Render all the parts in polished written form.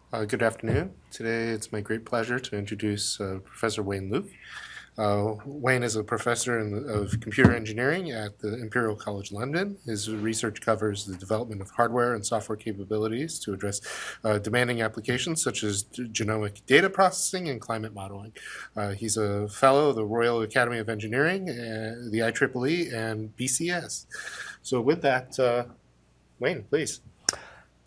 Good afternoon. Today it's my great pleasure to introduce Professor Wayne Luke. Wayne is a professor of computer engineering at the Imperial College London. His research covers the development of hardware and software capabilities to address demanding applications such as genomic data processing and climate modeling. He's a fellow of the Royal Academy of Engineering, the IEEE, and BCS. So with that, Wayne, please.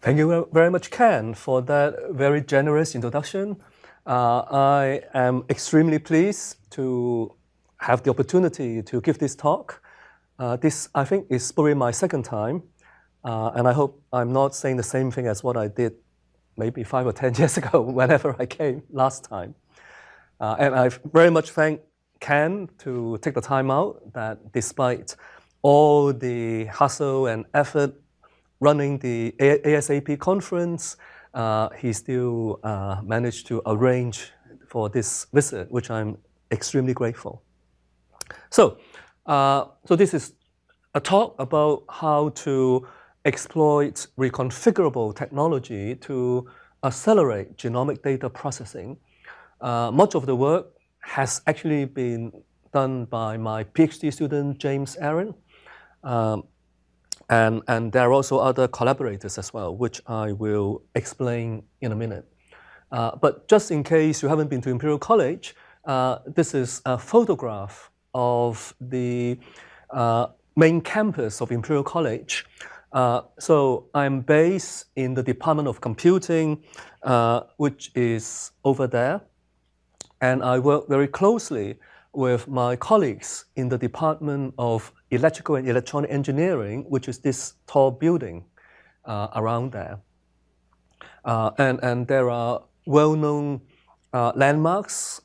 Thank you very much, Ken, for that very generous introduction. I am extremely pleased to have the opportunity to give this talk. This, I think, is probably my second time, and I hope I'm not saying the same thing as what I did maybe 5 or 10 years ago whenever I came last time. And I very much thank Ken to take the time out that despite all the hustle and effort running the ASAP conference, he still managed to arrange for this visit, which I'm extremely grateful. So this is a talk about how to exploit reconfigurable technology to accelerate genomic data processing. Much of the work has actually been done by my PhD student, James Aaron. And there are also other collaborators as well, which I will explain in a minute. But just in case you haven't been to Imperial College, this is a photograph of the main campus of Imperial College. So I'm based in the Department of Computing, which is over there. And I work very closely with my colleagues in the Department of Electrical and Electronic Engineering, which is this tall building around there. And there are well-known landmarks,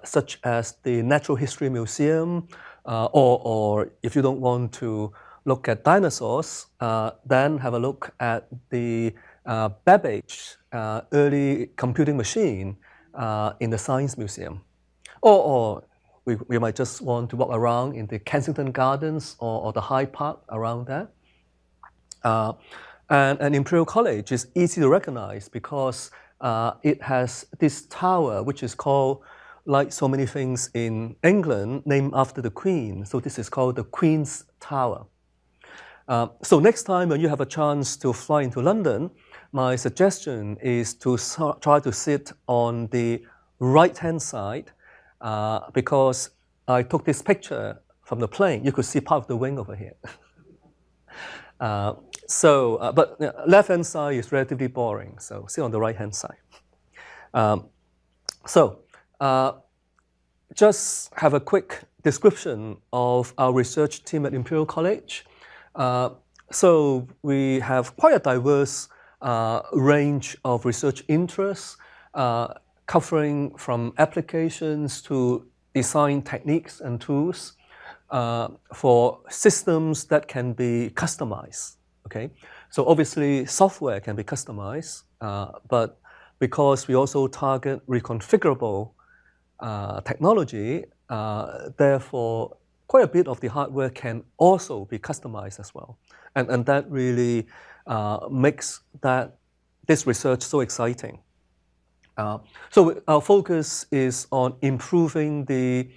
such as the Natural History Museum, or if you don't want to look at dinosaurs, then have a look at the Babbage early computing machine in the Science Museum. Or we might just want to walk around in the Kensington Gardens or the Hyde Park around there. And Imperial College is easy to recognize because it has this tower, which is called, like so many things in England, named after the Queen. So this is called the Queen's Tower. So next time when you have a chance to fly into London, my suggestion is to try to sit on the right-hand side, because I took this picture from the plane. You could see part of the wing over here. But left-hand side is relatively boring, so sit on the right-hand side. Just have a quick description of our research team at Imperial College. So we have quite a diverse range of research interests, covering from applications to design techniques and tools for systems that can be customized. Okay, so obviously software can be customized, but because we also target reconfigurable technology, therefore quite a bit of the hardware can also be customized as well, and that really makes this research so exciting. So our focus is on improving the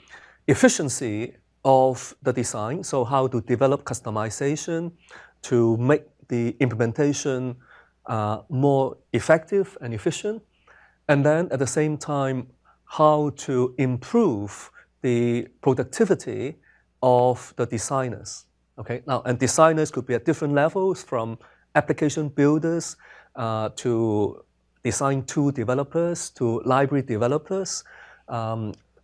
efficiency of the design, so how to develop customization to make the implementation more effective and efficient, and then at the same time, how to improve the productivity of the designers. Okay, now, and designers could be at different levels, from application builders to design tool developers, to library developers,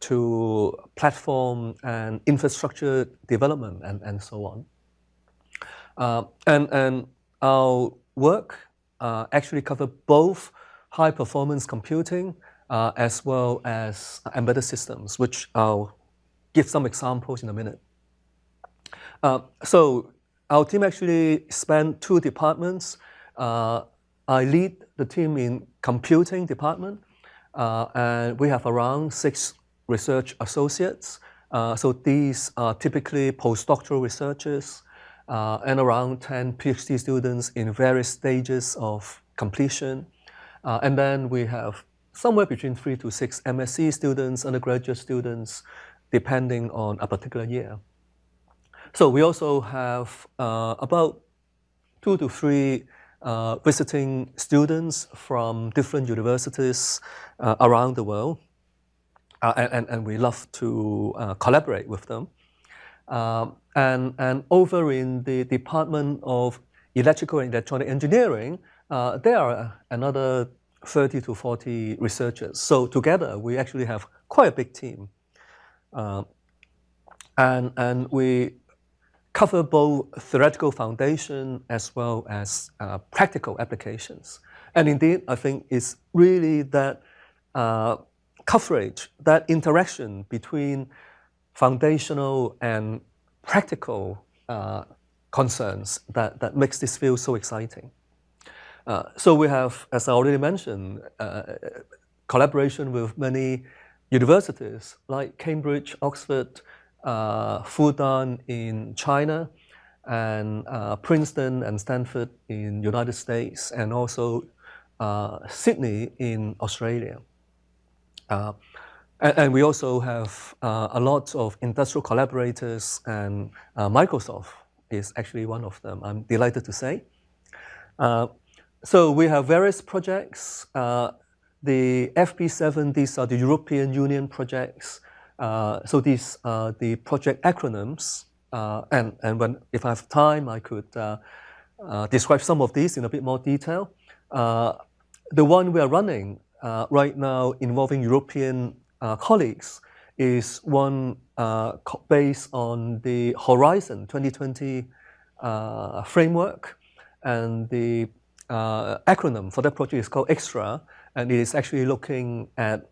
to platform and infrastructure development, and so on. And our work actually covers both high-performance computing as well as embedded systems, which I'll give some examples in a minute. So our team actually spanned 2 departments. I lead the team in computing department, and we have around 6 research associates. So these are typically postdoctoral researchers and around 10 PhD students in various stages of completion. And then we have somewhere between 3 to 6 MSc students, undergraduate students, depending on a particular year. So we also have about 2 to 3 visiting students from different universities around the world, and we love to collaborate with them. And over in the Department of Electrical and Electronic Engineering, there are another 30 to 40 researchers. So together, we actually have quite a big team. And we cover both theoretical foundation as well as practical applications. And indeed, I think it's really that coverage, that interaction between foundational and practical concerns that makes this field so exciting. So we have, as I already mentioned, collaboration with many universities like Cambridge, Oxford, Fudan in China, and Princeton and Stanford in United States, and also Sydney in Australia. And we also have a lot of industrial collaborators, and Microsoft is actually one of them, I'm delighted to say. So we have various projects. The FP7, these are the European Union projects. So these are the project acronyms. And if I have time, I could describe some of these in a bit more detail. The one we are running right now involving European colleagues is one based on the Horizon 2020 framework, and the acronym for that project is called EXTRA, and it is actually looking at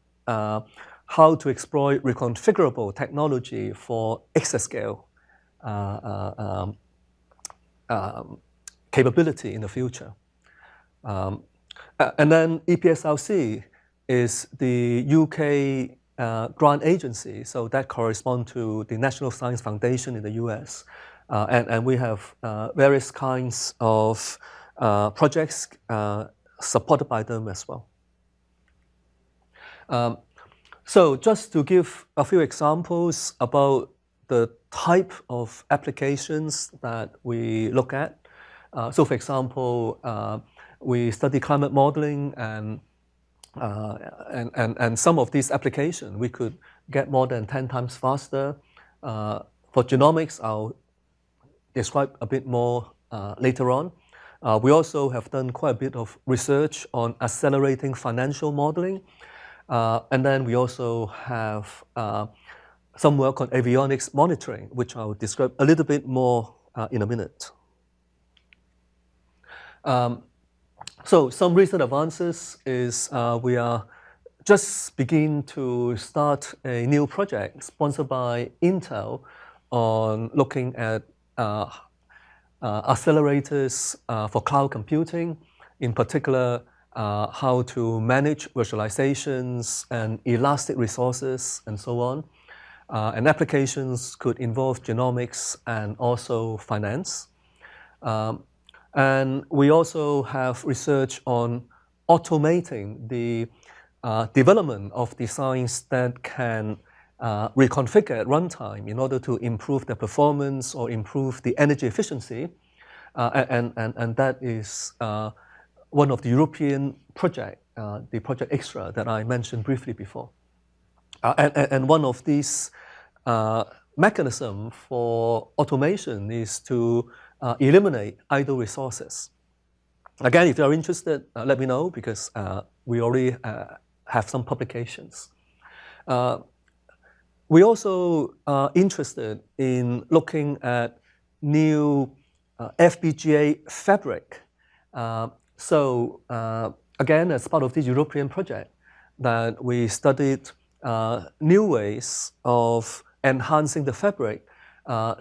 how to exploit reconfigurable technology for exascale capability in the future. And then EPSRC is the UK grant agency, so that corresponds to the National Science Foundation in the US. And we have various kinds of projects supported by them as well. So just to give a few examples about the type of applications that we look at. So for example, we study climate modeling, and some of these applications we could get more than 10 times faster. For genomics, I'll describe a bit more later on. We also have done quite a bit of research on accelerating financial modeling. And then we also have some work on avionics monitoring, which I'll describe a little bit more in a minute. So some recent advances is we are just beginning to start a new project sponsored by Intel on looking at accelerators for cloud computing, in particular how to manage virtualizations and elastic resources and so on. And applications could involve genomics and also finance. And we also have research on automating the development of designs that can reconfigure at runtime in order to improve the performance or improve the energy efficiency. And that is one of the European project, the project EXTRA that I mentioned briefly before. And one of these mechanisms for automation is to eliminate idle resources. Again, if you are interested, let me know, because we already have some publications. We also are interested in looking at new FPGA fabric. So again, as part of this European project, that we studied new ways of enhancing the fabric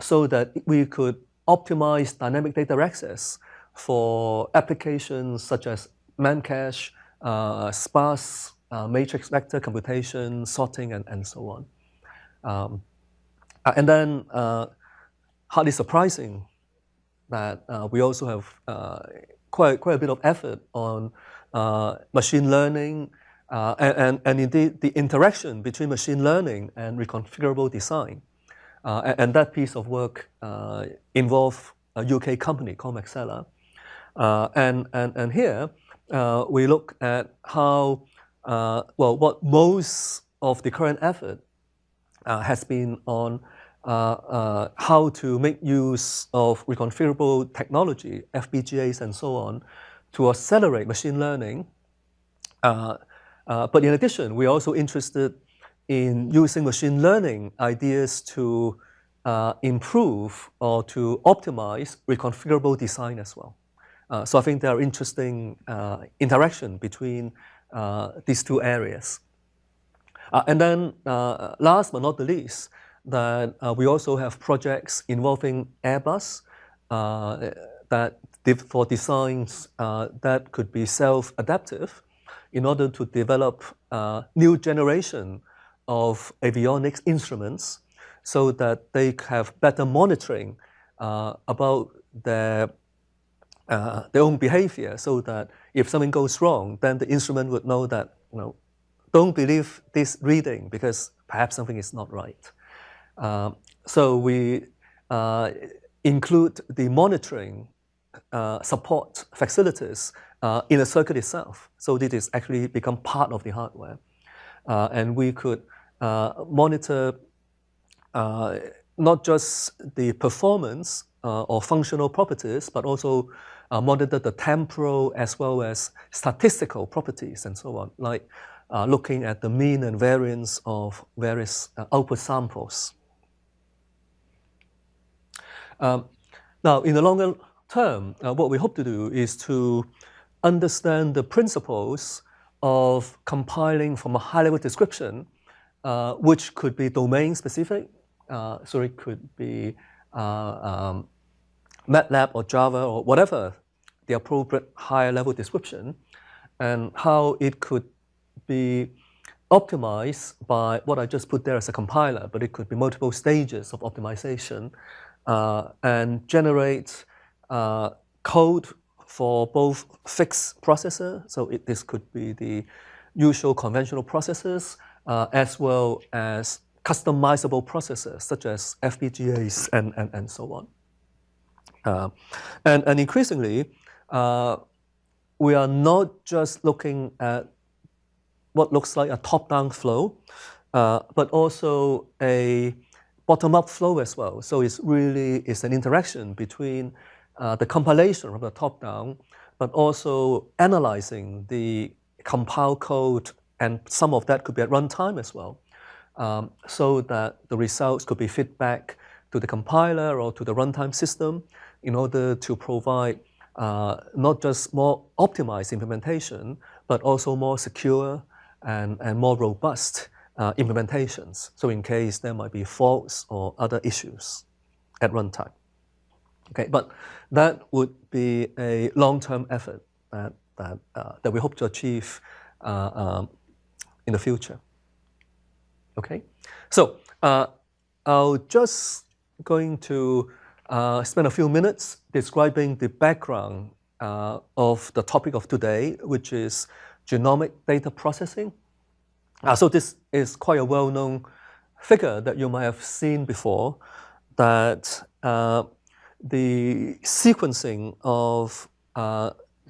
so that we could optimize dynamic data access for applications such as memcache, sparse matrix vector computation, sorting, and so on. And then, hardly surprising that we also have quite a bit of effort on machine learning and indeed the interaction between machine learning and reconfigurable design. And that piece of work involved a UK company called Maxella. And here we look at how, what most of the current effort has been on how to make use of reconfigurable technology, FPGAs and so on, to accelerate machine learning. But in addition, we're also interested in using machine learning ideas to improve or to optimize reconfigurable design as well. So I think there are interesting interaction between these two areas. And then last but not the least, that we also have projects involving Airbus that for designs that could be self-adaptive in order to develop new generation of avionics instruments so that they have better monitoring about their own behavior, so that if something goes wrong, then the instrument would know that, don't believe this reading because perhaps something is not right. So we include the monitoring support facilities in the circuit itself. So this is actually become part of the hardware. And we could monitor not just the performance or functional properties, but also monitor the temporal as well as statistical properties and so on, like looking at the mean and variance of various output samples. Now, in the longer term, what we hope to do is to understand the principles of compiling from a high-level description, which could be domain-specific, so it could be MATLAB or Java or whatever the appropriate higher-level description, and how it could be optimized by what I just put there as a compiler, but it could be multiple stages of optimization, and generate code for both fixed processor, so this could be the usual conventional processors, as well as customizable processors such as FPGAs and so on. And increasingly, we are not just looking at what looks like a top-down flow, but also a bottom-up flow as well. So it's an interaction between the compilation from the top down, but also analyzing the compile code, and some of that could be at runtime as well, so that the results could be fed back to the compiler or to the runtime system in order to provide not just more optimized implementation, but also more secure and more robust implementations. So in case there might be faults or other issues at runtime. Okay, but that would be a long-term effort that we hope to achieve in the future. Okay, so I'll just going to spend a few minutes describing the background of the topic of today, which is genomic data processing. So this is quite a well-known figure that you might have seen before, that the sequencing of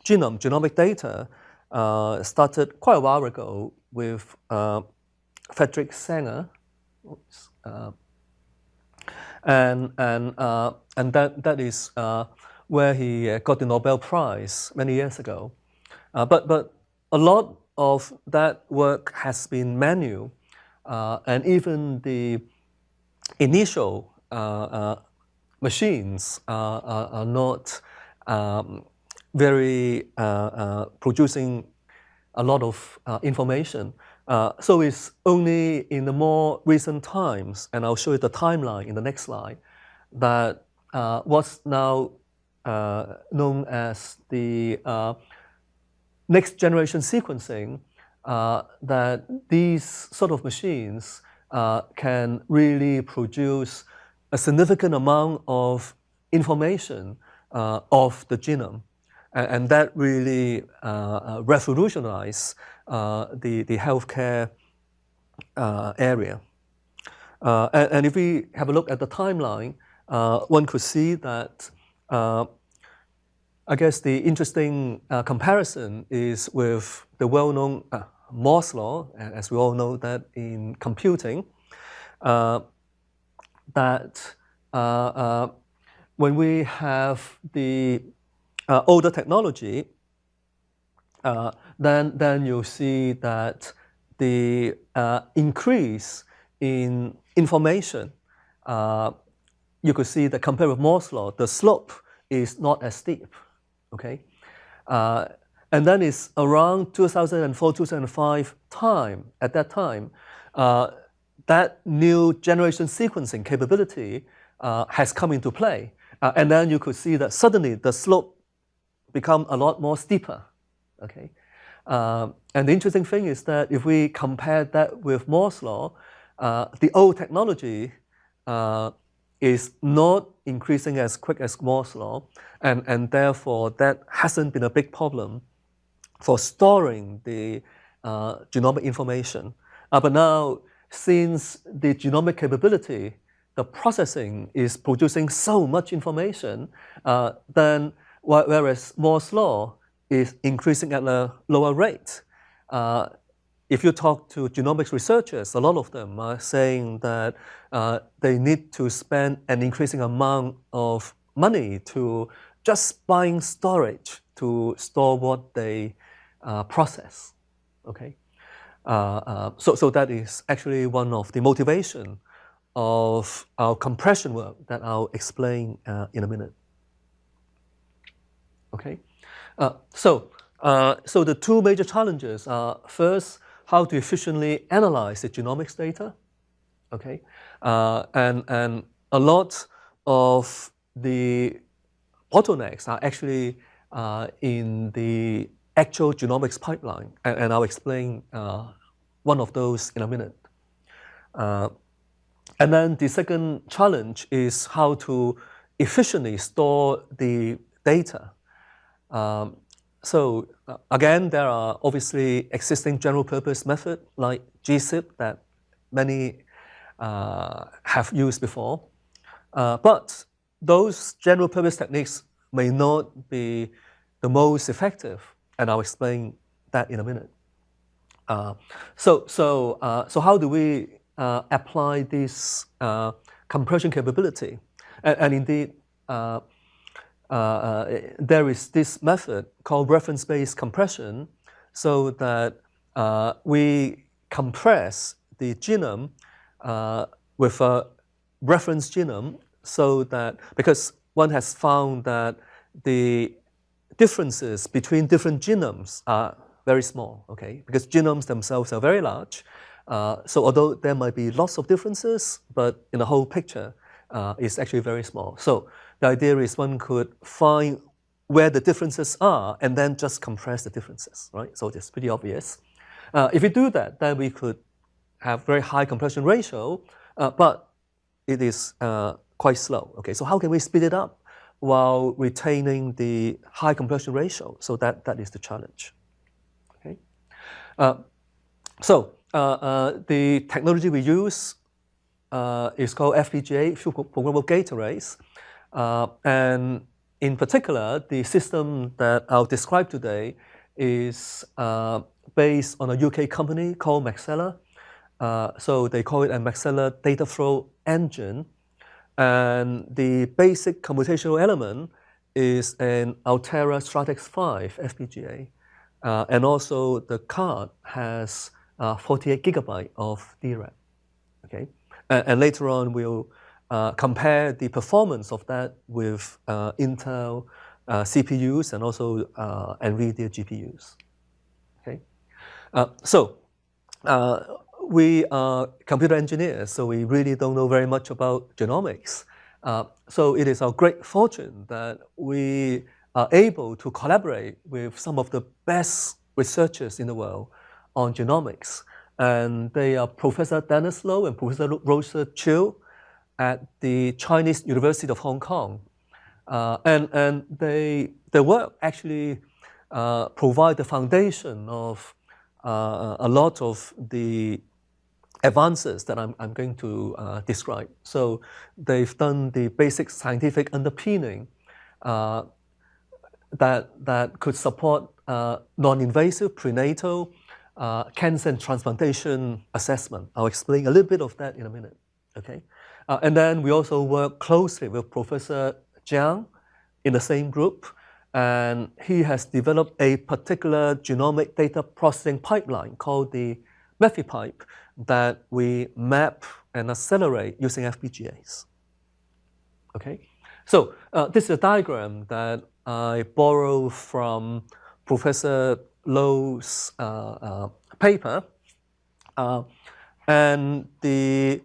genomic data started quite a while ago with Frederick Sanger, and that is where he got the Nobel Prize many years ago. But a lot of that work has been manual, and even the initial machines are not very producing a lot of information. So it's only in the more recent times, and I'll show you the timeline in the next slide, that what's now known as the next generation sequencing, that these sort of machines can really produce a significant amount of information of the genome. and that really revolutionized the healthcare area. And if we have a look at the timeline, one could see that I guess the interesting comparison is with the well-known Moore's law, as we all know that in computing, that when we have the older technology, then you'll see that the increase in information, you could see that compared with Moore's law, the slope is not as steep, okay? And then it's around 2004, 2005 time, at that time, that new generation sequencing capability has come into play. And then you could see that suddenly the slope become a lot more steeper, okay? And the interesting thing is that if we compare that with Moore's law, the old technology is not increasing as quick as Moore's law, and therefore that hasn't been a big problem for storing the genomic information. But now, since the genomic capability, the processing is producing so much information, then whereas Moore's law is increasing at a lower rate. If you talk to genomics researchers, a lot of them are saying that they need to spend an increasing amount of money to just buying storage to store what they process, okay? So that is actually one of the motivation of our compression work that I'll explain in a minute, okay? So the two major challenges are, first, how to efficiently analyze the genomics data, okay? And a lot of the bottlenecks are actually in the actual genomics pipeline, and I'll explain one of those in a minute. And then the second challenge is how to efficiently store the data. So again, there are obviously existing general purpose methods like GZIP that many have used before. But those general purpose techniques may not be the most effective, and I'll explain that in a minute. So how do we apply this compression capability? And indeed, there is this method called reference-based compression, so that we compress the genome with a reference genome, so that, because one has found that the differences between different genomes are very small, okay? Because genomes themselves are very large. So although there might be lots of differences, but in the whole picture, it's actually very small. So the idea is one could find where the differences are and then just compress the differences, right? So it's pretty obvious. If we do that, then we could have very high compression ratio, but it is quite slow, okay? So how can we speed it up while retaining the high compression ratio? So that is the challenge, okay? The technology we use is called FPGA, field-programmable gate arrays. And in particular, the system that I'll describe today is based on a UK company called Maxella. So they call it a Maxella data flow engine. And the basic computational element is an Altera Stratix 5 FPGA. And also the card has 48 gigabyte of DRAM, okay? And later on, we'll compare the performance of that with Intel CPUs and also NVIDIA GPUs, okay? We are computer engineers, so we really don't know very much about genomics. So it is our great fortune that we are able to collaborate with some of the best researchers in the world on genomics. And they are Professor Dennis Low and Professor Rosa Chiu at the Chinese University of Hong Kong. And their work actually provide the foundation of a lot of the advances that I'm going to describe. So they've done the basic scientific underpinning that could support non-invasive prenatal cancer and transplantation assessment. I'll explain a little bit of that in a minute. Okay, and then we also work closely with Professor Jiang in the same group, and he has developed a particular genomic data processing pipeline called the MEFI pipe that we map and accelerate using FPGAs. Okay, so this is a diagram that I borrow from Professor Lowe's paper, and the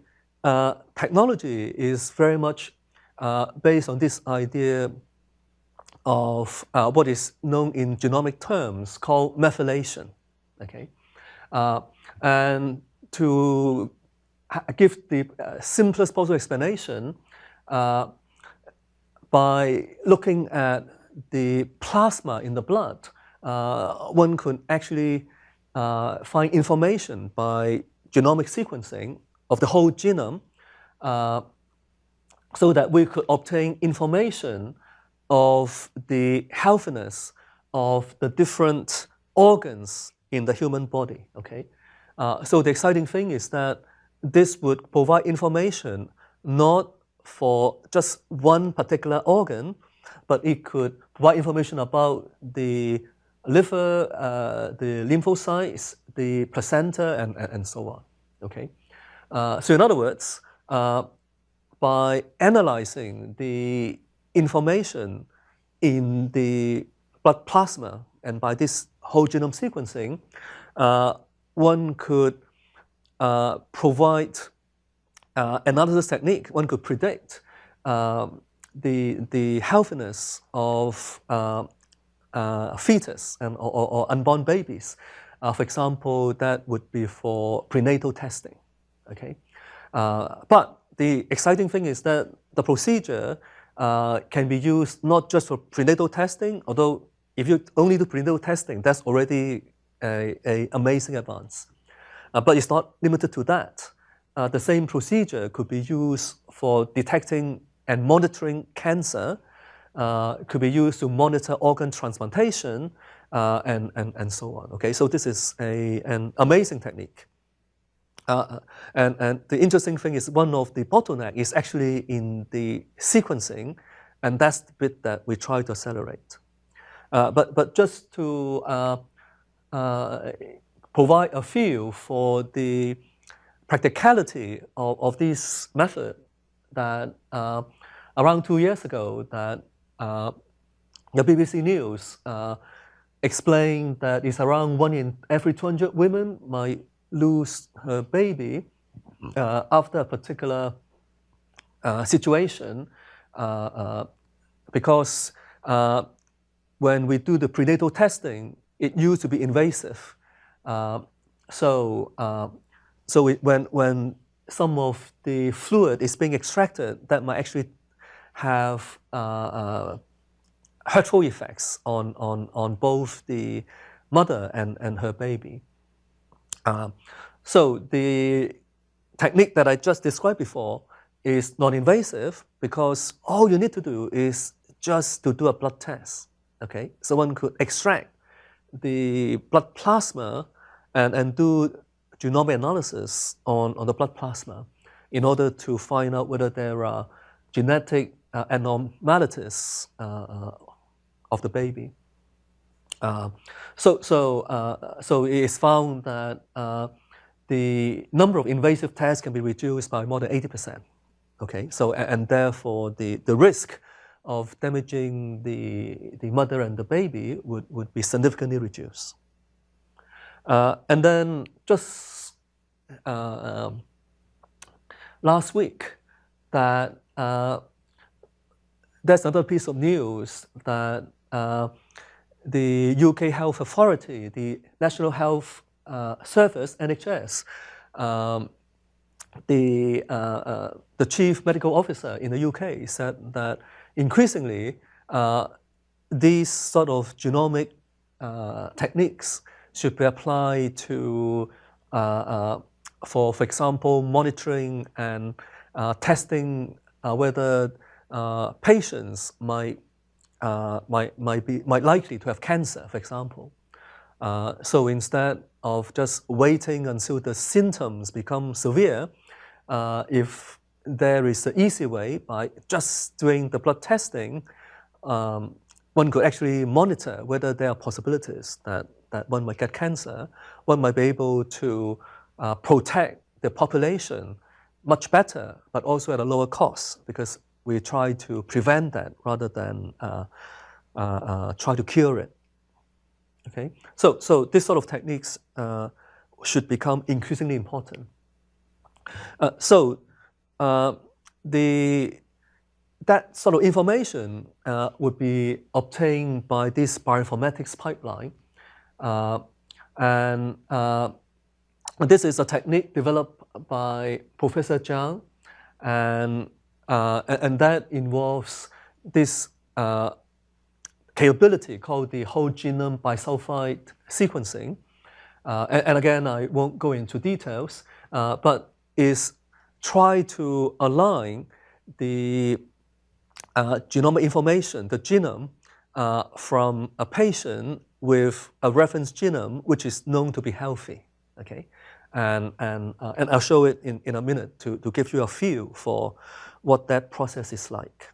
technology is very much based on this idea of what is known in genomic terms called methylation. Okay, and to give the simplest possible explanation, by looking at the plasma in the blood, one could actually find information by genomic sequencing of the whole genome, so that we could obtain information of the healthiness of the different organs in the human body. Okay, so the exciting thing is that this would provide information not for just one particular organ, but it could provide information about the liver, the lymphocytes, the placenta, and so on. Okay, so in other words, by analyzing the information in the blood plasma and by this whole genome sequencing, one could provide analysis technique. One could predict the healthiness of fetus and or unborn babies. For example, that would be for prenatal testing. Okay, but the exciting thing is that the procedure can be used not just for prenatal testing, although if you only do prenatal testing, that's already an amazing advance. But it's not limited to that. The same procedure could be used for detecting and monitoring cancer, could be used to monitor organ transplantation, and so on. Okay, so this is an amazing technique. And the interesting thing is one of the bottleneck is actually in the sequencing, and that's the bit that we try to accelerate. But just to provide a feel for the practicality of this method, that around 2 years ago, that the BBC News explained that it's around 1 in every 200 women might lose her baby after a particular situation, because when we do the prenatal testing, it used to be invasive. So when some of the fluid is being extracted, that might actually have hurtful effects on both the mother and her baby. So the technique that I just described before is non-invasive because all you need to do is just to do a blood test. Okay, so one could extract the blood plasma and do genomic analysis on the blood plasma in order to find out whether there are genetic abnormalities of the baby. So it is found that the number of invasive tests can be reduced by more than 80%. Okay, so and therefore the risk of damaging the mother and the baby would be significantly reduced. And then just last week, that there's another piece of news that the UK Health Authority, the National Health Service, NHS, the chief medical officer in the UK said that increasingly, these sort of genomic techniques should be applied to, for example, monitoring and testing whether patients might likely to have cancer, for example. So instead of just waiting until the symptoms become severe, if there is an easy way by just doing the blood testing, one could actually monitor whether there are possibilities that one might get cancer. One might be able to protect the population much better, but also at a lower cost, because we try to prevent that rather than try to cure it. Okay, so this sort of techniques should become increasingly important. That sort of information would be obtained by this bioinformatics pipeline, and this is a technique developed by Professor Zhang, and that involves this capability called the whole genome bisulfite sequencing. And again, I won't go into details, but is try to align the genomic information, the genome, from a patient with a reference genome which is known to be healthy. Okay, and I'll show it in a minute to give you a feel for what that process is like.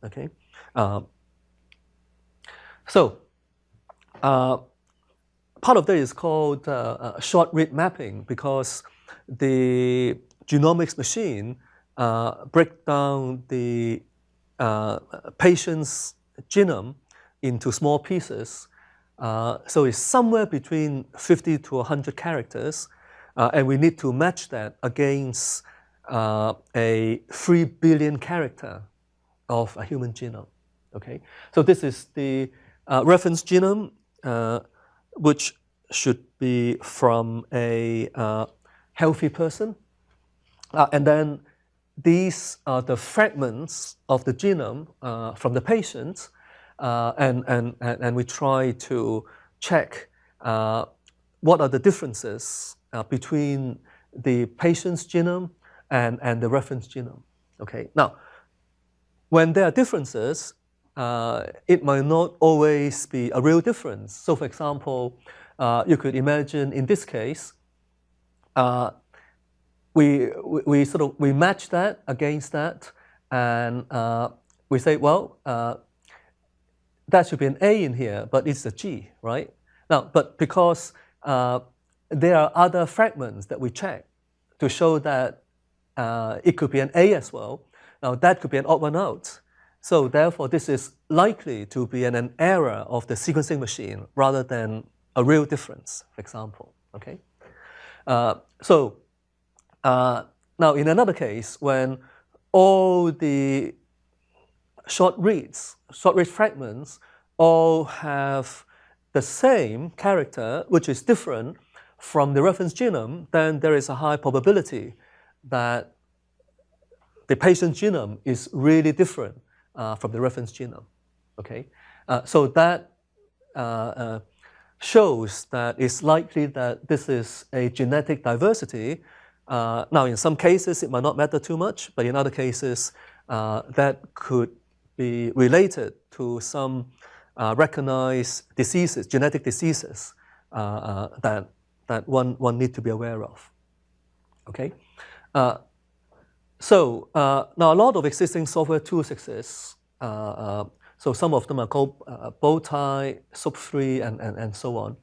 Okay, part of that is called short read mapping, because the genomics machine break down the patient's genome into small pieces. So it's somewhere between 50 to 100 characters, and we need to match that against a 3 billion character of a human genome. Okay, so this is the reference genome, which should be from a healthy person, and then these are the fragments of the genome from the patient, and we try to check what are the differences between the patient's genome and the reference genome. Okay, now when there are differences, it might not always be a real difference. So for example, you could imagine in this case, we match that against that, and we say, well, that should be an A in here, but it's a G, right? Now, but because there are other fragments that we check to show that it could be an A as well. Now that could be an odd one out. So therefore, this is likely to be an error of the sequencing machine rather than a real difference, for example. Okay. Now in another case, when all the short read fragments all have the same character, which is different from the reference genome, then there is a high probability that the patient's genome is really different from the reference genome. Okay, so that shows that it's likely that this is a genetic diversity. Now, in some cases, it might not matter too much, but in other cases, that could be related to some recognized diseases, genetic diseases that one need to be aware of. Okay. Now a lot of existing software tools exist. So some of them are called Bowtie, SOAP3, and so on.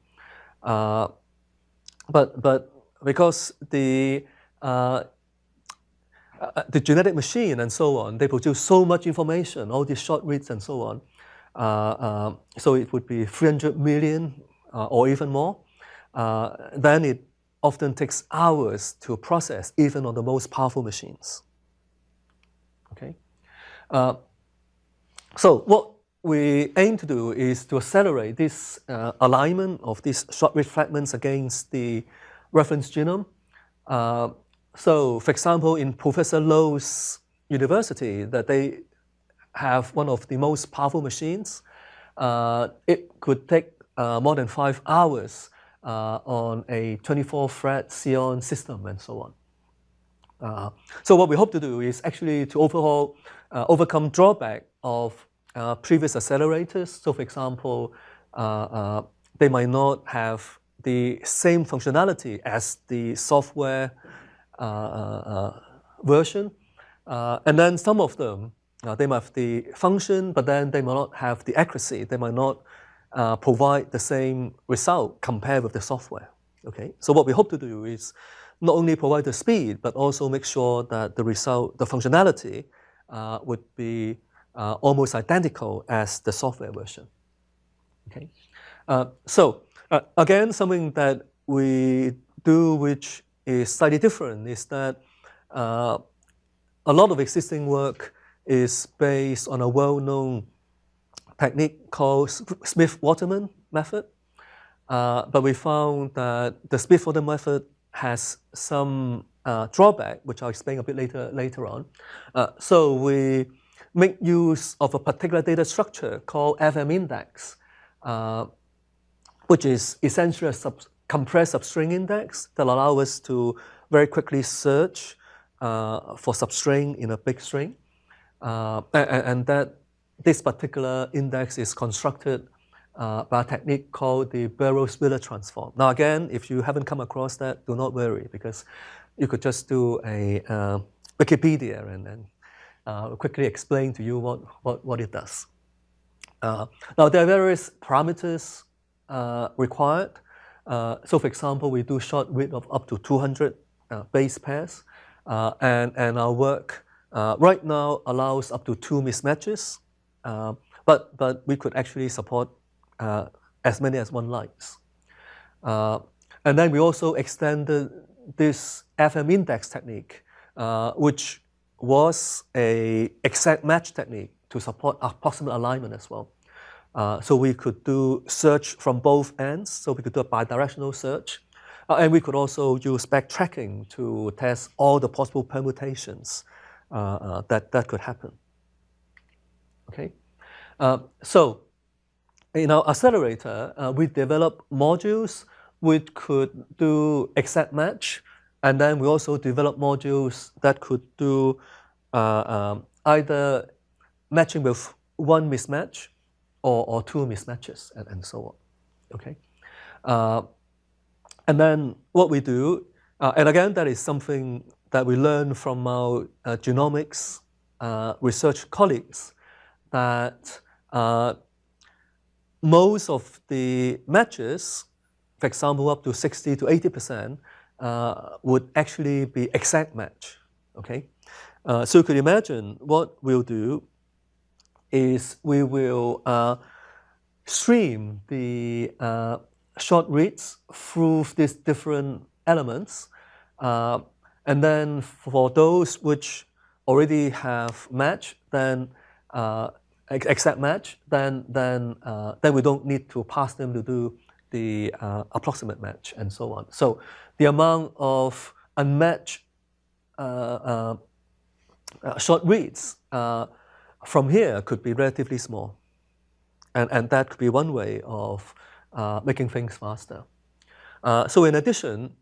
But because the genetic machine and so on, they produce so much information, all these short reads and so on. So it would be 300 million or even more. Then it often takes hours to process, even on the most powerful machines. Okay. So what we aim to do is to accelerate this alignment of these short read fragments against the reference genome. So, for example, in Professor Lowe's university, that they have one of the most powerful machines. It could take more than 5 hours on a 24-thread Xeon system and so on. So what we hope to do is actually to overcome drawback of previous accelerators. So for example, they might not have the same functionality as the software version. And then some of them, they might have the function, but then they might not have the accuracy. They might not provide the same result compared with the software. Okay, so what we hope to do is not only provide the speed, but also make sure that the result, the functionality, would be almost identical as the software version. Okay, so again, something that we do which is slightly different is that a lot of existing work is based on a well-known technique called Smith-Waterman method. But we found that the Smith-Waterman method has some drawback, which I'll explain a bit later on. So we make use of a particular data structure called FM index, which is essentially a compressed substring index that allows us to very quickly search for substring in a big string. And that this particular index is constructed by a technique called the Burrows-Wheeler transform. Now again, if you haven't come across that, do not worry, because you could just do a Wikipedia and then quickly explain to you what it does. Now there are various parameters required. So for example, we do short read of up to 200 base pairs, and our work right now allows up to 2 mismatches, but we could actually support as many as one likes. And then we also extended this FM index technique, which was an exact match technique to support approximate alignment as well. So we could do search from both ends, so we could do a bidirectional search. And we could also use backtracking to test all the possible permutations that could happen. Okay, so in our accelerator, we developed modules which could do exact match, and then we also developed modules that could do either matching with 1 mismatch or 2 mismatches, and so on. Okay, and then what we do, and again, that is something that we learned from our genomics research colleagues, that most of the matches, for example, up to 60 to 80%, would actually be exact match. Okay, so you could imagine what we'll do is we will stream the short reads through these different elements, and then for those which already have match, then exact match, then we don't need to pass them to do the approximate match and so on. So the amount of unmatched short reads from here could be relatively small, and that could be one way of making things faster. So in addition,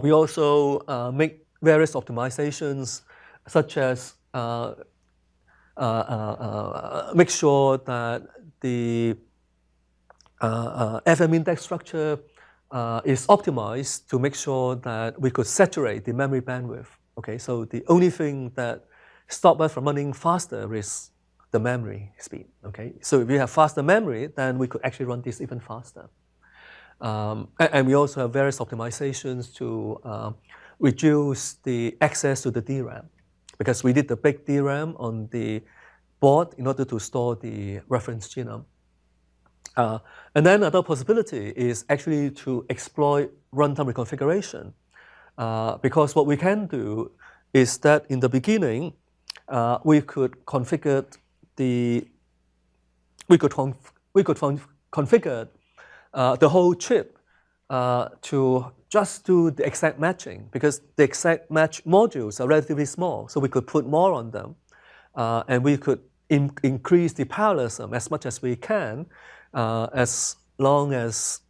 we also make various optimizations, such as make sure that the FM index structure is optimized to make sure that we could saturate the memory bandwidth. Okay, so the only thing that stops us from running faster is the memory speed. Okay, so if we have faster memory, then we could actually run this even faster. And we also have various optimizations to reduce the access to the DRAM, because we did the big DRAM on the board in order to store the reference genome. And then another possibility is actually to exploit runtime reconfiguration, because what we can do is that in the beginning, we could configure the whole chip to just do the exact matching, because the exact match modules are relatively small, so we could put more on them, and we could increase the parallelism as much as we can, as long as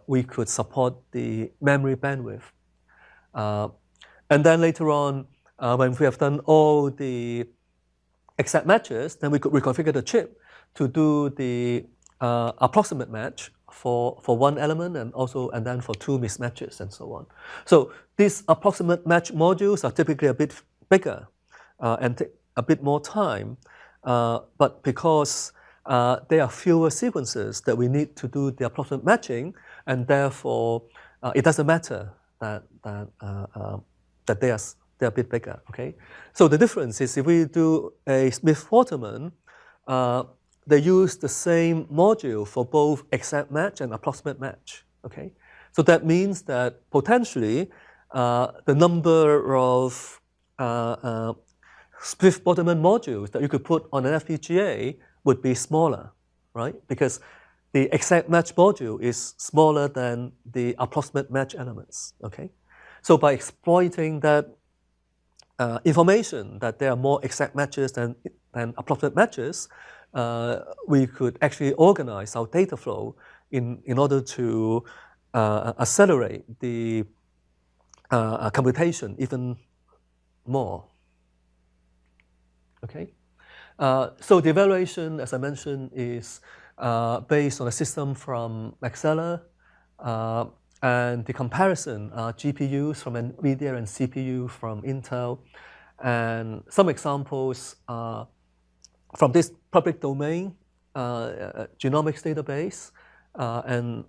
we could support the memory bandwidth. And then later on, when we have done all the exact matches, then we could reconfigure the chip to do the approximate match for one element and then for two mismatches and so on. So these approximate match modules are typically a bit bigger and take a bit more time, but because there are fewer sequences that we need to do the approximate matching, and therefore it doesn't matter that they're a bit bigger. Okay, so the difference is if we do a Smith-Waterman, they use the same module for both exact match and approximate match. Okay, so that means that potentially the number of Smith-Waterman modules that you could put on an FPGA would be smaller, right? Because the exact match module is smaller than the approximate match elements. Okay, so by exploiting that information that there are more exact matches than approximate matches, we could actually organize our data flow in order to accelerate the computation even more. Okay, so the evaluation, as I mentioned, is based on a system from Maxella, and the comparison are GPUs from NVIDIA and CPU from Intel, and some examples from this public domain Genomics database, and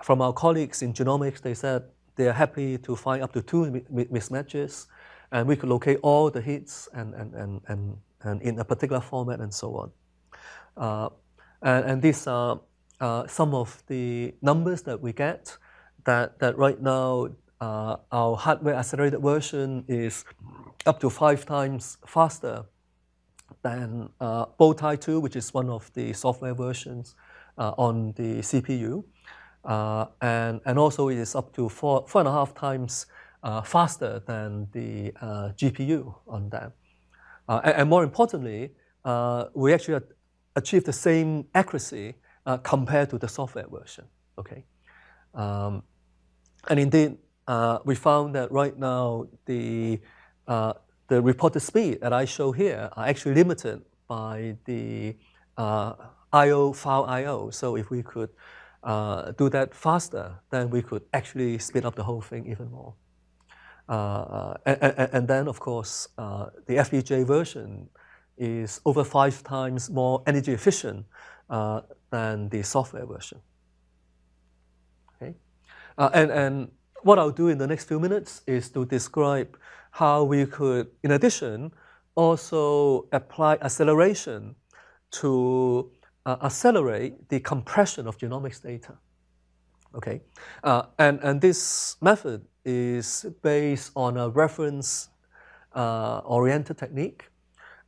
from our colleagues in Genomics, they said they are happy to find up to 2 mismatches, and we could locate all the hits and in a particular format and so on. And these are some of the numbers that we get, that right now our hardware accelerated version is up to 5 times faster than Bowtie 2, which is one of the software versions on the CPU. And also it is up to 4.5 times faster than the GPU on that. And more importantly, we actually achieve the same accuracy compared to the software version. Okay, and indeed, we found that right now the reported speed that I show here are actually limited by the file I/O. So if we could do that faster, then we could actually speed up the whole thing even more. And then, of course, the FPGA version is over 5 times more energy efficient than the software version. Okay, and what I'll do in the next few minutes is to describe how we could, in addition, also apply acceleration to accelerate the compression of genomics data. Okay, and this method is based on a reference oriented technique.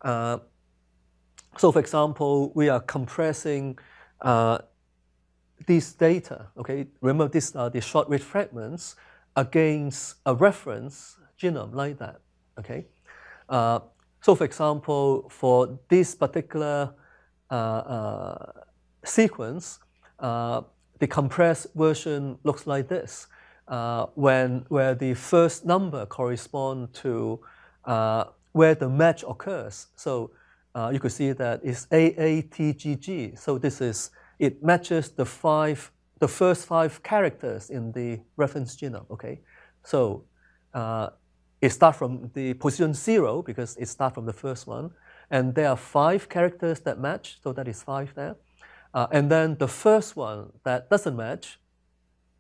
So for example, we are compressing these data, okay? Remember, these are the short-read fragments against a reference genome like that, okay? So for example, for this particular sequence, the compressed version looks like this, where the first number corresponds to where the match occurs. So you could see that it's AATGG. So this is, it matches the first 5 characters in the reference genome, okay? So it starts from the position 0 because it starts from the first one. And there are 5 characters that match, so that is 5 there. And then the first one that doesn't match,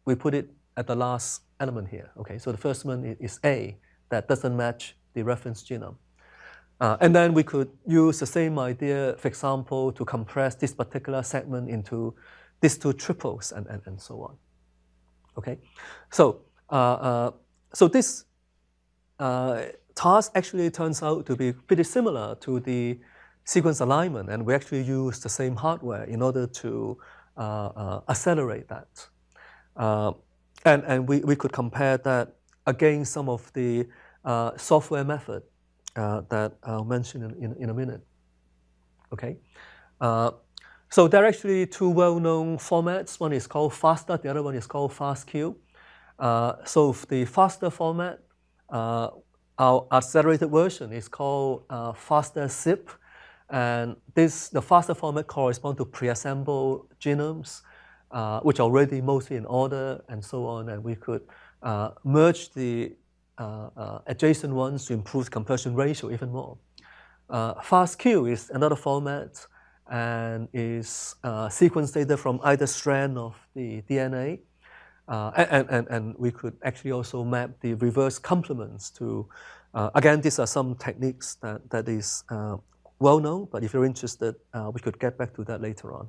we put it at the last element here, okay? So the first one is A, that doesn't match the reference genome. And then we could use the same idea, for example, to compress this particular segment into these 2 triples and so on. Okay, so so this task actually turns out to be pretty similar to the sequence alignment, and we actually use the same hardware in order to accelerate that. And we could compare that against some of the software method that I'll mention in a minute. Okay. So there are actually two well-known formats. One is called FASTA, the other one is called FASTQ. So the FASTA format, our accelerated version is called FASTA zip, and the FASTA format corresponds to pre-assembled genomes, which are already mostly in order and so on, and we could merge the adjacent ones to improve compression ratio even more. FASTQ is another format and is sequence data from either strand of the DNA. And we could actually also map the reverse complements to, again, these are some techniques that is well known, but if you're interested, we could get back to that later on.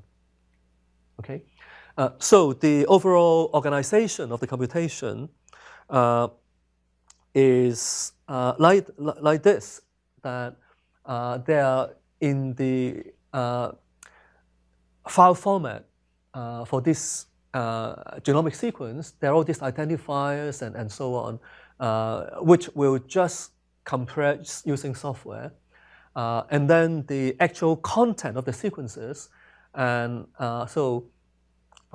Okay, so the overall organization of the computation is like this, that they are in the file format for this genomic sequence. There are all these identifiers and so on, which will just compress using software. And then the actual content of the sequences, and so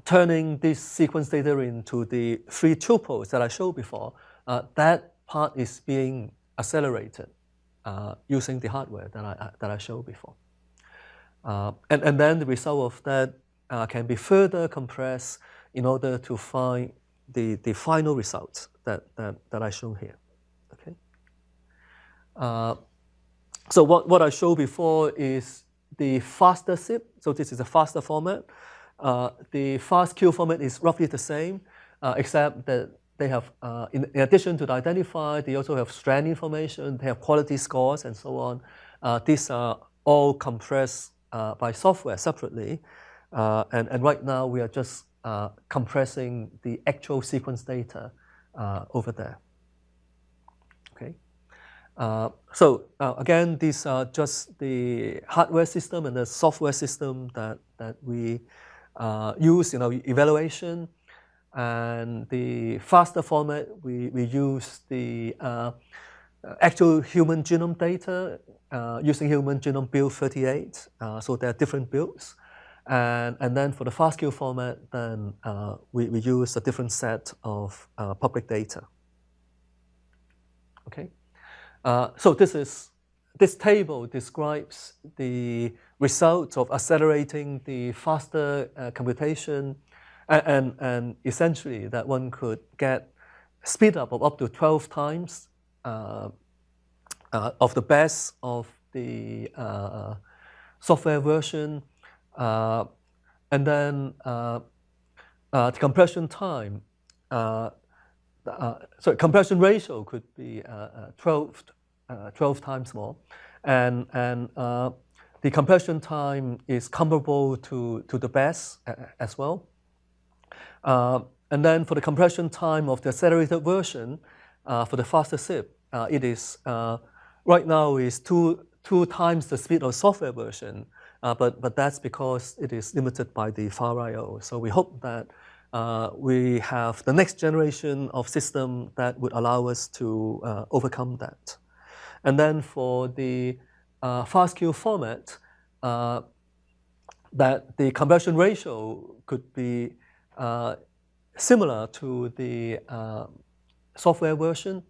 turning this sequence data into the 3 tuples that I showed before, that part is being accelerated using the hardware that I showed before. And then the result of that can be further compressed in order to find the final results that I show here. Okay. So what I showed before is the FASTA zip. So this is a FASTA format. The FASTQ format is roughly the same, except that they have, in addition to the identifier, they also have strand information, they have quality scores, and so on. These are all compressed by software separately. And right now, we are just compressing the actual sequence data over there. Okay. So again, these are just the hardware system and the software system that we use in our evaluation. And the FASTA format, we use the actual human genome data using human genome build 38. So there are different builds. And then for the FASTQ format, then we use a different set of public data. Okay. So this table describes the results of accelerating the faster computation, and essentially that one could get speed up of up to 12 times of the best of the software version, and then the compression time. So compression ratio could be 12 times more, and the compression time is comparable to the best as well. And then for the compression time of the accelerated version, for the faster zip, it is right now is two times the speed of software version, but that's because it is limited by the file I/O. So we hope that we have the next generation of system that would allow us to overcome that. And then for the FASTQ format, that the conversion ratio could be similar to the software version,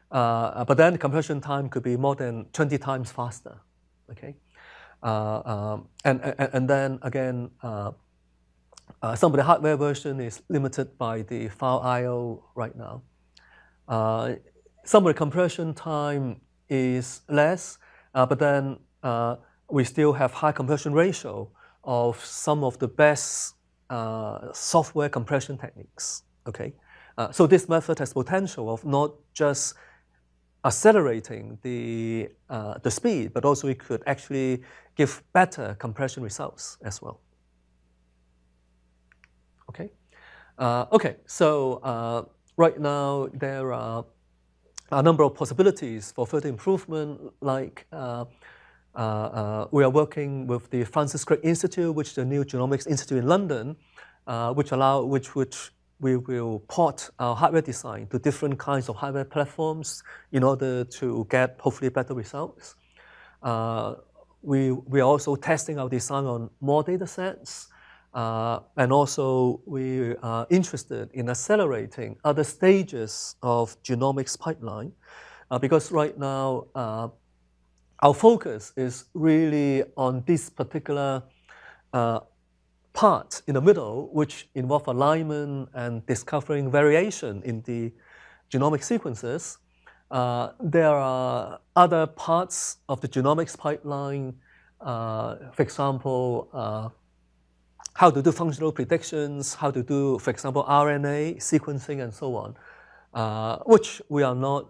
but then the conversion time could be more than 20 times faster. Okay, and then again, some of the hardware version is limited by the file I/O right now. Some of the compression time is less, but then we still have high compression ratio of some of the best software compression techniques. Okay, so this method has potential of not just accelerating the speed, but also it could actually give better compression results as well. Okay, okay. So right now there are a number of possibilities for further improvement. Like we are working with the Francis Crick Institute, which is the new Genomics Institute in London, which we will port our hardware design to different kinds of hardware platforms in order to get hopefully better results. we are also testing our design on more data sets. And also, we are interested in accelerating other stages of genomics pipeline, because right now, our focus is really on this particular part in the middle, which involve alignment and discovering variation in the genomic sequences. There are other parts of the genomics pipeline, for example, how to do functional predictions, how to do, for example, RNA sequencing and so on, which we are not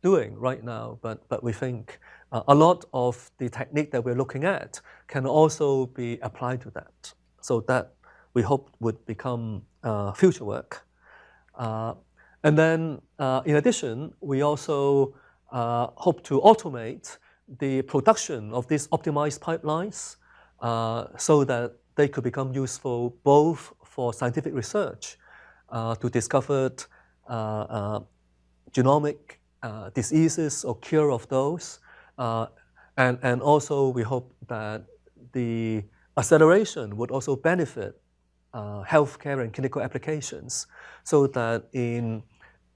doing right now, but we think a lot of the technique that we're looking at can also be applied to that. So that we hope would become future work. And then in addition, we also hope to automate the production of these optimized pipelines so that they could become useful both for scientific research to discover genomic diseases or cure of those. And also we hope that the acceleration would also benefit healthcare and clinical applications, so that in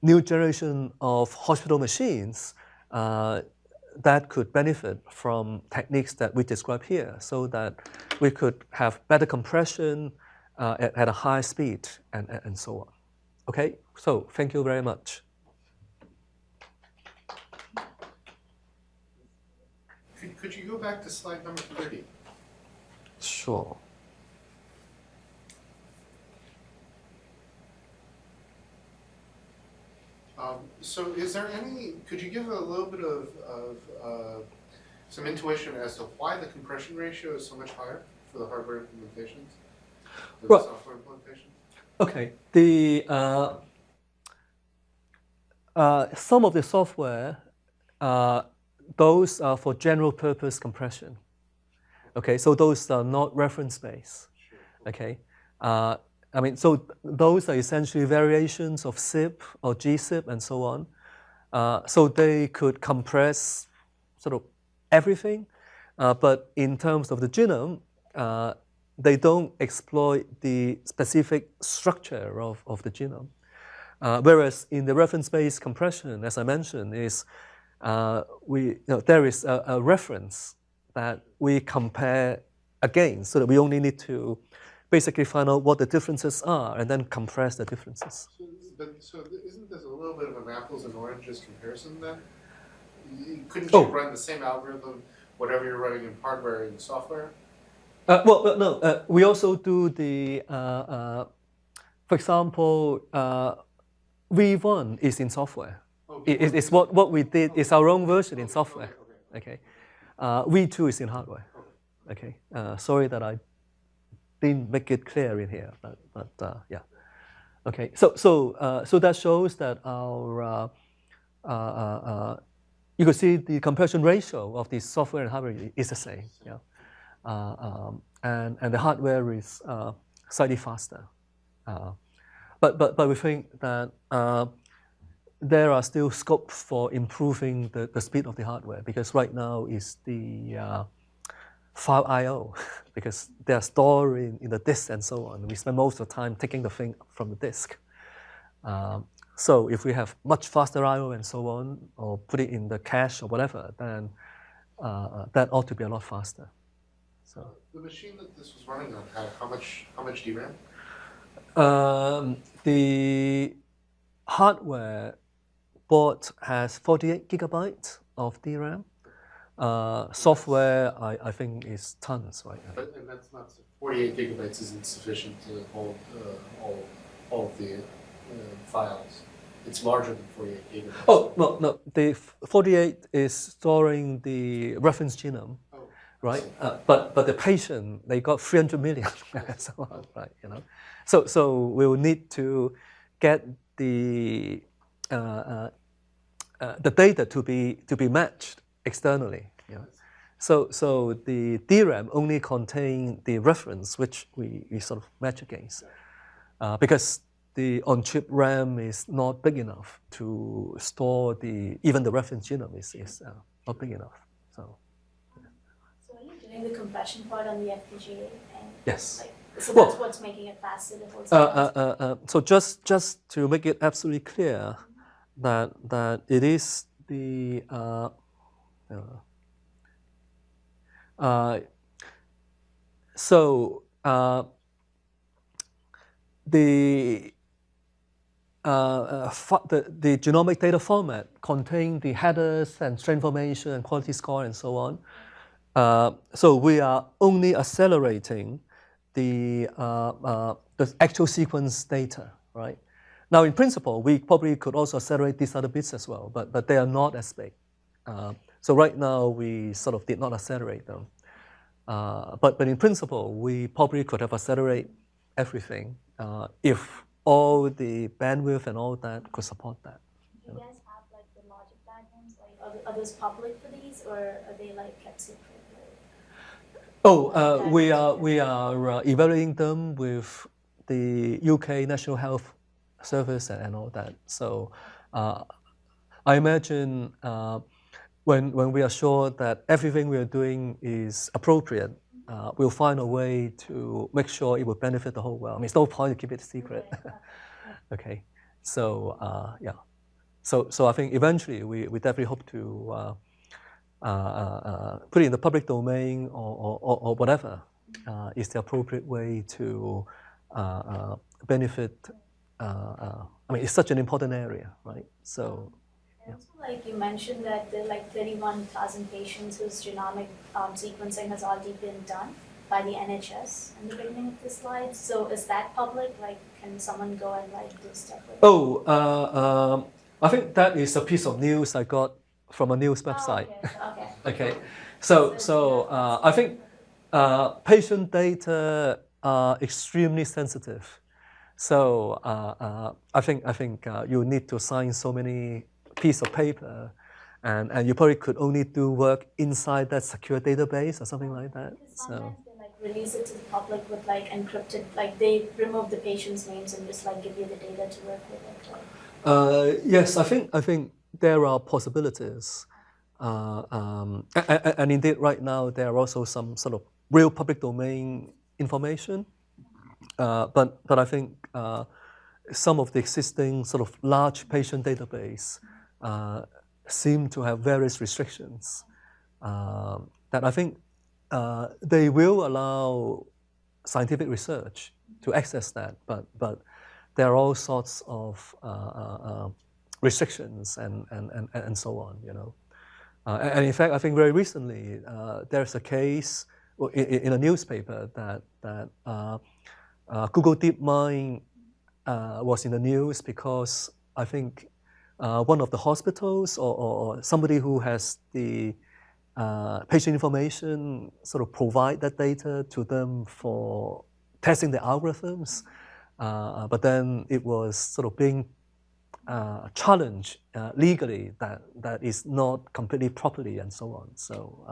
new generation of hospital machines that could benefit from techniques that we describe here, so that we could have better compression at a higher speed and so on. Okay, so thank you very much. Could you go back to slide number 30? Sure. So is there any, could you give a little bit of some intuition as to why the compression ratio is so much higher for the hardware implementations than the software implementations? Okay, some of the software, those are for general purpose compression. Okay, so those are not reference-based. Okay, I mean, so those are essentially variations of zip or gzip and so on. So they could compress sort of everything, but in terms of the genome, they don't exploit the specific structure of the genome. Whereas in the reference-based compression, as I mentioned, is there is a reference that we compare against, so that we only need to basically find out what the differences are and then compress the differences. So isn't this a little bit of an apples and oranges comparison then? Couldn't you run the same algorithm, whatever you're running in hardware and software? Well, no, we also do the, for example, V1 is in software. It's what we did, it's our own version in software. Okay. V2 is in hardware. Okay. Sorry that I didn't make it clear in here, but yeah. Okay. So that shows that our you can see the compression ratio of the software and hardware is the same. Yeah. And the hardware is slightly faster. But we think that there are still scope for improving the speed of the hardware, because right now is the file I/O, because they are stored in the disk and so on. We spend most of the time taking the thing from the disk. So if we have much faster I/O and so on, or put it in the cache or whatever, then that ought to be a lot faster. So the machine that this was running on had how much DRAM? The hardware board has 48 gigabytes of DRAM. Software, I think, is tons, right? But and that's not 48 gigabytes isn't sufficient to hold all of the files. It's larger than 48 gigabytes. Oh no, the 48 is storing the reference genome, right? But the patient, they got 300 million, so on, right? You know, so we'll need to get the data to be matched externally. Yeah. So the DRAM only contain the reference which we sort of match against, because the on-chip RAM is not big enough to store even the reference genome is not big enough. So. So are you doing the compression part on the FPGA, and Yes. like, so Well, that's what's making it faster the whole time. So just to make it absolutely clear that it is the the the genomic data format contain the headers and strand information and quality score and so on. So we are only accelerating the actual sequence data, right? Now, in principle, we probably could also accelerate these other bits as well, but they are not as big. So right now, we sort of did not accelerate them. But in principle, we probably could have accelerated everything if all the bandwidth and all that could support that. Do you guys have like the logic diagrams? Like, are those public for these, or are they like kept secret? We are evaluating them with the UK National Health Service and all that. So I imagine when we are sure that everything we are doing is appropriate, we'll find a way to make sure it will benefit the whole world. I mean, it's no point to keep it secret. Okay, so yeah, so I think eventually we definitely hope to put it in the public domain or whatever is the appropriate way to benefit. I mean, it's such an important area, right? So. And also, like you mentioned that there are like 31,000 patients whose genomic sequencing has already been done by the NHS in the beginning of the slide. So is that public? Like, can someone go and like do stuff with it? I think that is a piece of news I got from a news website. Oh, okay. Okay. So I think patient data are extremely sensitive. So I think you need to sign so many pieces of paper, and you probably could only do work inside that secure database or something like that. Sometimes they like release it to the public with like encrypted, like they remove the patient's names and just like give you the data to work with it. Like. Yes, I think there are possibilities, and indeed right now there are also some sort of real public domain information, but I think some of the existing sort of large patient database seem to have various restrictions that I think they will allow scientific research to access that, but there are all sorts of restrictions and so on, you know. And in fact, I think very recently there's a case in a newspaper that Google DeepMind was in the news because I think one of the hospitals or somebody who has the patient information sort of provide that data to them for testing the algorithms, but then it was sort of being challenged legally that is not completely properly and so on. So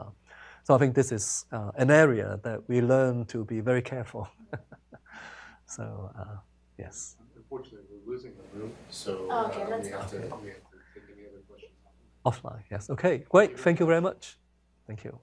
I think this is an area that we learn to be very careful. So yes. Unfortunately, we're losing the room, so Okay, we that's have to take any other questions. Offline, yes. Okay, great. Thank you very much. Thank you.